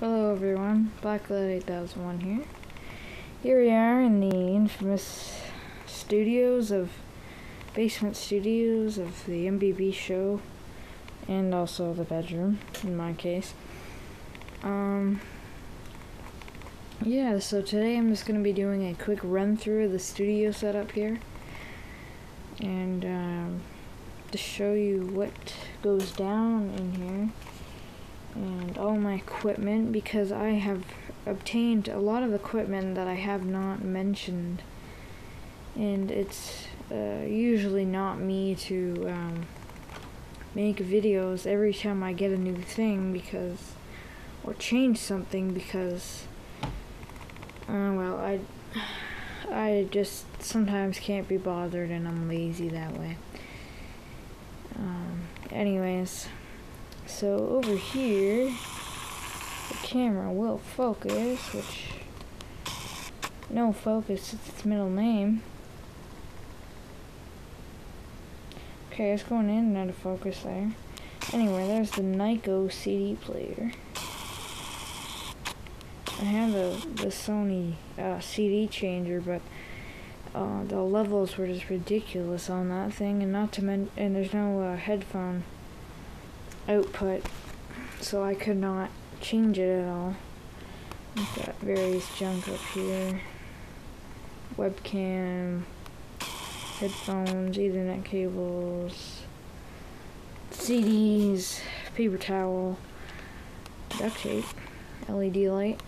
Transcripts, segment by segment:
Hello everyone, Blacklight8001 here. Here we are in the infamous basement studios of the MBB show, and also the bedroom, in my case. Yeah, so today I'm just going to be doing a quick run through of the studio setup here, and to show you what goes down in here. And all my equipment, because I have obtained a lot of equipment that I have not mentioned, and it's usually not me to make videos every time I get a new thing or change something, because well, I just sometimes can't be bothered and I'm lazy that way. Anyways, so over here, the camera will focus, no focus, it's its middle name. Okay, it's going in and out of focus there. Anyway, there's the Nyko CD player. I have the Sony CD changer, but the levels were just ridiculous on that thing, and there's no headphone output, so I could not change it at all. We've got various junk up here: webcam, headphones, Ethernet cables, CDs, paper towel, duct tape, LED light,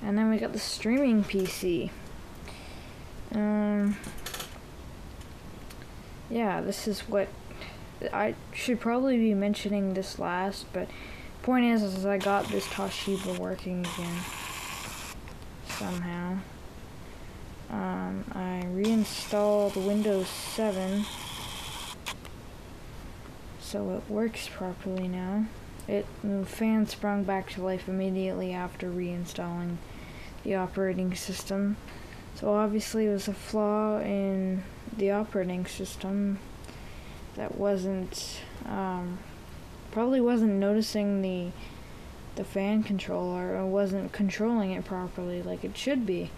and then we got the streaming PC. Yeah, this is what I should probably be mentioning this last, but point is I got this Toshiba working again somehow. I reinstalled Windows 7, so it works properly now. The fan sprung back to life immediately after reinstalling the operating system. So obviously it was a flaw in the operating system that probably wasn't noticing the fan controller, or wasn't controlling it properly like it should be.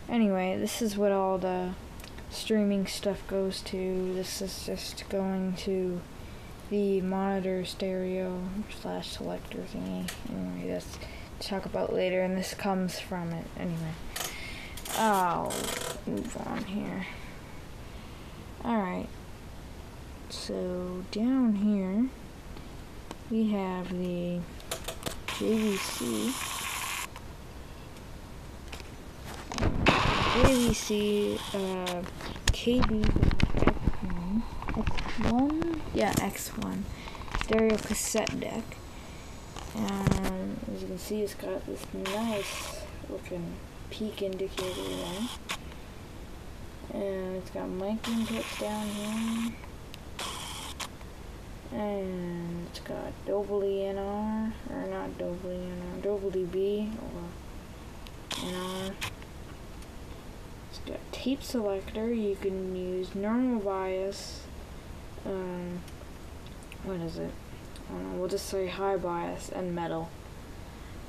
Anyway, this is what all the streaming stuff goes to. This is just going to the monitor stereo / selector thingy. Anyway, that's to talk about later, and this comes from it. Anyway, I'll move on here. Alright, so down here we have the JVC X1 stereo cassette deck, and as you can see, it's got this nice looking peak indicator there, and it's got mic inputs down here, and it's got Dolby NR, or not Dolby NR, Dolby B or NR. It's got tape selector. You can use normal bias, what is it? We'll just say high bias and metal.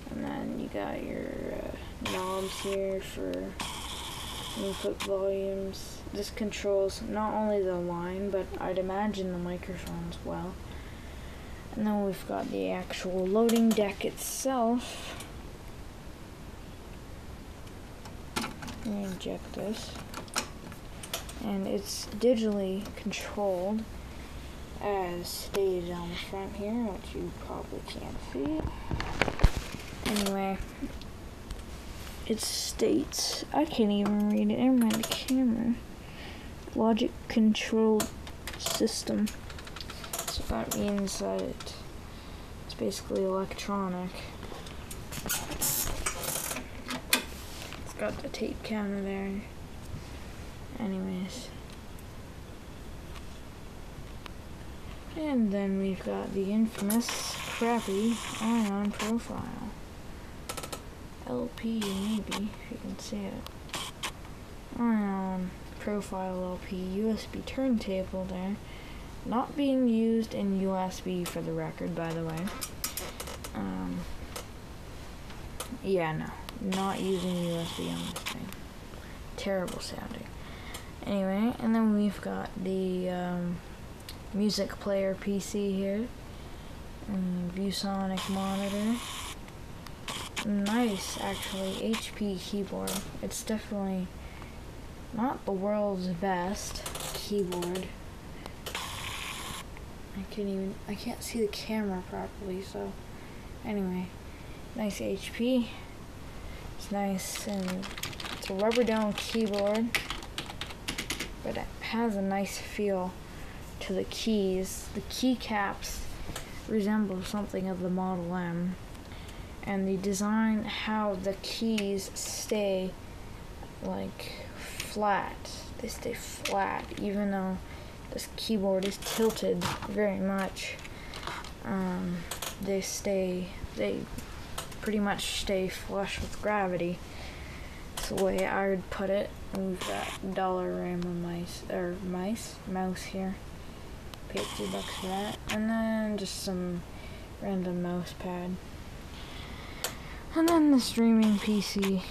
And then you got your knobs here for input volumes. This controls not only the line, but I'd imagine the microphone as well. And then we've got the actual loading deck itself. Let me inject this. And it's digitally controlled, as stated on the front here, which you probably can't see. Anyway, it states, I can't even read it, never mind the camera, logic controlled system. So that means that it's basically electronic. It's got the tape counter there. Anyways. And then we've got the infamous crappy ion profile. LP, maybe, if you can see it. Ion profile LP USB turntable there. Not being used in USB, for the record, by the way. Yeah, no, not using USB on this thing. Terrible sounding. Anyway, and then we've got the music player PC here, and ViewSonic monitor. Nice, actually, HP keyboard. It's definitely not the world's best keyboard. I can't see the camera properly, so anyway, nice HP. It's nice, and it's a rubber dome keyboard, but it has a nice feel to the keys. The keycaps resemble something of the Model M, and the design, how the keys stay like flat. They stay flat, even though this keyboard is tilted very much. They pretty much stay flush with gravity. That's the way I would put it. And we've got Dollarama mouse here. Paid $2 for that. And then just some random mouse pad. And then the streaming PC,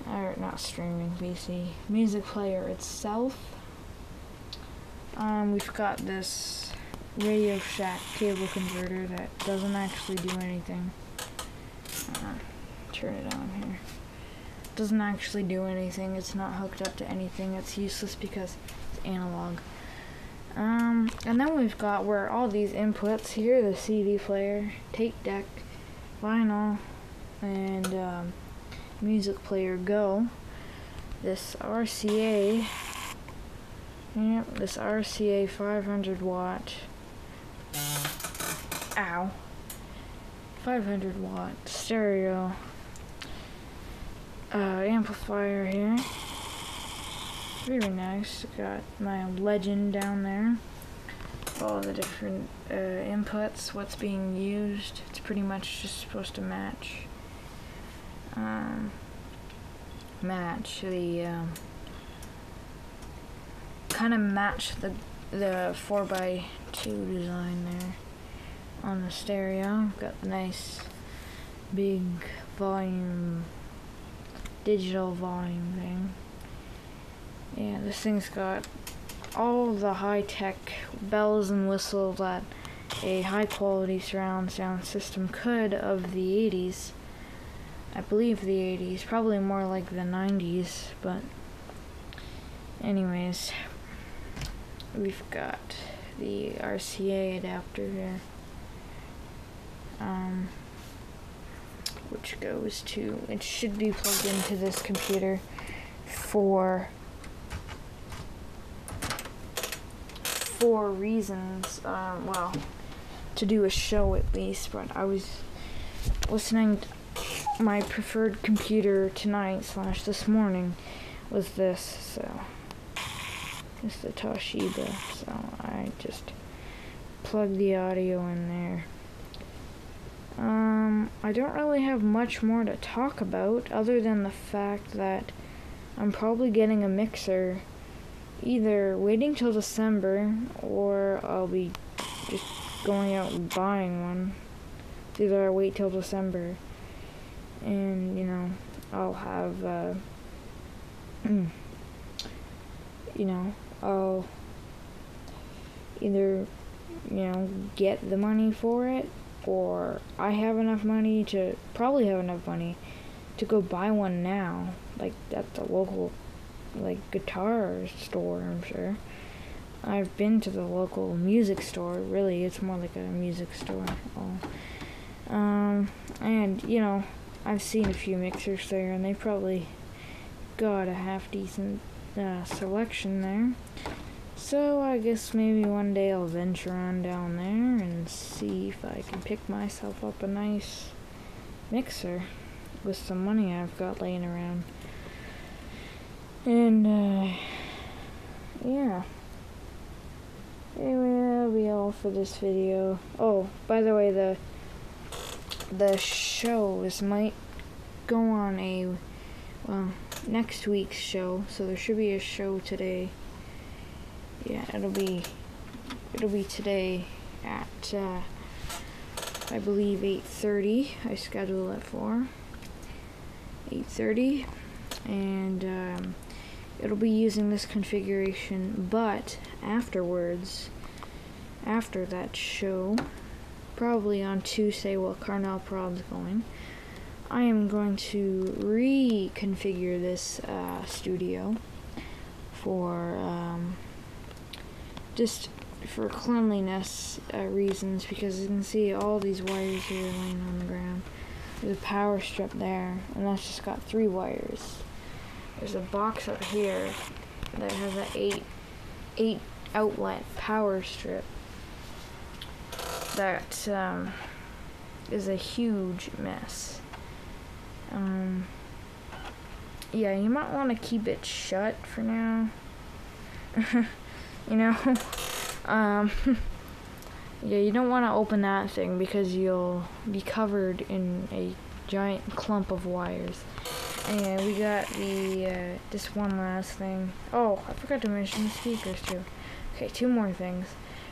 or not streaming PC, music player itself. We've got this Radio Shack cable converter that doesn't actually do anything. Turn it on here. Doesn't actually do anything. It's not hooked up to anything. It's useless because it's analog. And then we've got where all these inputs here, the CD player, tape deck, vinyl, and music player go. This RCA, this RCA 500 watt, 500 watt stereo amplifier here. Very nice. Got my Legend down there. All the different inputs, what's being used. It's pretty much just supposed to match the kind of match the 4x2 design there on the stereo. Got the nice big volume, digital volume thing. Yeah, this thing's got all the high-tech bells and whistles that a high-quality surround sound system could of the 80s. I believe the 80s, probably more like the 90s, but anyways, we've got the RCA adapter here, which goes to, it should be plugged into this computer for reasons, well, to do a show at least, but I was listening to my preferred computer tonight / this morning was this, so it's the Toshiba, so I just plugged the audio in there. I don't really have much more to talk about other than the fact that I'm probably getting a mixer, either waiting till December or I'll be just going out and buying one. It's either I wait till December and, you know, I'll have, you know, I'll either, you know, get the money for it, or I have enough money to, probably have enough money to go buy one now, like at the local, like, guitar store, I'm sure. I've been to the local music store, really, it's more like a music store. And, you know, I've seen a few mixers there, and they probably got a half-decent selection there. So I guess maybe one day I'll venture on down there and see if I can pick myself up a nice mixer with some money I've got laying around. And, yeah. Anyway, that'll be all for this video. Oh, by the way, the shows might go on a, well, next week's show, so there should be a show today. Yeah, it'll be today at I believe 8:30. I scheduled it for 8:30, and it'll be using this configuration, but afterwards, after that show, probably on Tuesday while Carnell Prod's going, I am going to reconfigure this studio for just for cleanliness reasons, because you can see all these wires here laying on the ground. There's a power strip there, and that's just got 3 wires. There's a box up here that has an 8 outlet power strip that is a huge mess. Yeah, you might want to keep it shut for now. You know, yeah, you don't want to open that thing because you'll be covered in a giant clump of wires. Anyway, we got the, just one last thing. Oh, I forgot to mention the speakers too. Okay, 2 more things.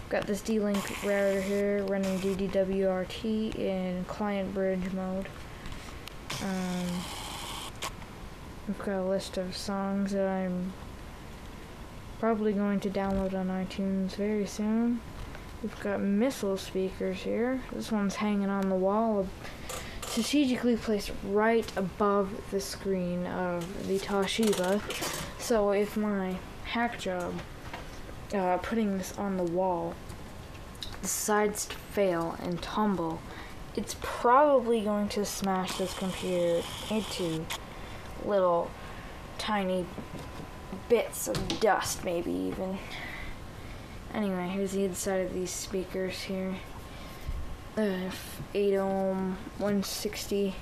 Got this D-Link router here running DDWRT in client bridge mode. We've got a list of songs that I'm probably going to download on iTunes very soon. We've got missile speakers here. This one's hanging on the wall, strategically placed right above the screen of the Toshiba. So if my hack job putting this on the wall decides to fail and tumble, it's probably going to smash this computer into little tiny bits of dust, maybe even. Anyway, here's the inside of these speakers here. 8 ohm, 160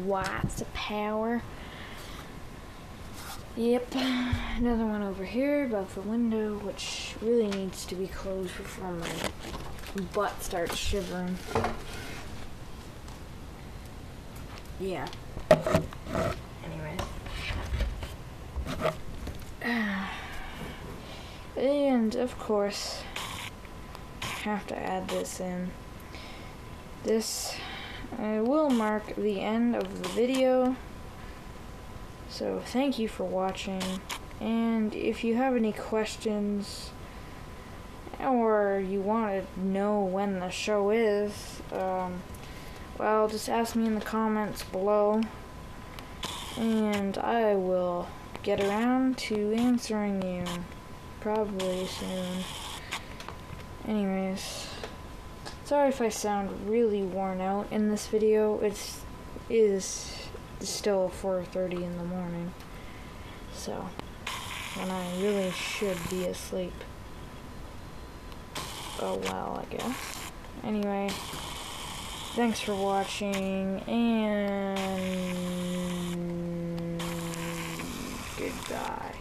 watts of power. Yep, another one over here above the window, which really needs to be closed before my butt starts shivering. Yeah. Anyways. And of course, I have to add this in. This will mark the end of the video. So thank you for watching, and if you have any questions or you want to know when the show is, well, just ask me in the comments below and I will get around to answering you probably soon. Anyways, sorry if I sound really worn out in this video. It is still 4:30 in the morning, so when I really should be asleep. Oh well, I guess. Anyway, thanks for watching, and goodbye.